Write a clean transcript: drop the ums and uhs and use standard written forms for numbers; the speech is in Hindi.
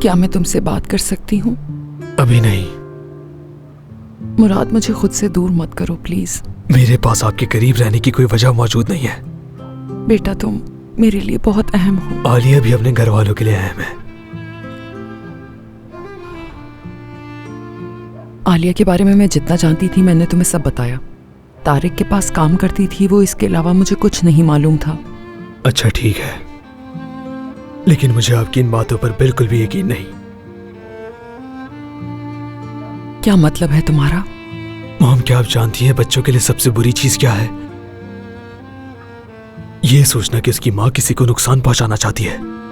क्या मैं तुमसे बात कर सकती हूँ? अभी नहीं। मुराद, मुझे खुद से दूर मत करो प्लीज। मेरे पास आपके करीब रहने की कोई वजह मौजूद नहीं है। बेटा, तुम मेरे लिए बहुत अहम हो। आलिया भी अपने घर वालों के लिए अहम है। आलिया के बारे में मैं जितना जानती थी मैंने तुम्हें सब बताया। तारिक के पास काम करती थी वो, इसके अलावा मुझे कुछ नहीं मालूम था। अच्छा ठीक है, लेकिन मुझे आपकी इन बातों पर बिल्कुल भी यकीन नहीं। क्या मतलब है तुम्हारा? मॉम, क्या आप जानती हैं बच्चों के लिए सबसे बुरी चीज क्या है? ये सोचना कि उसकी माँ किसी को नुकसान पहुंचाना चाहती है।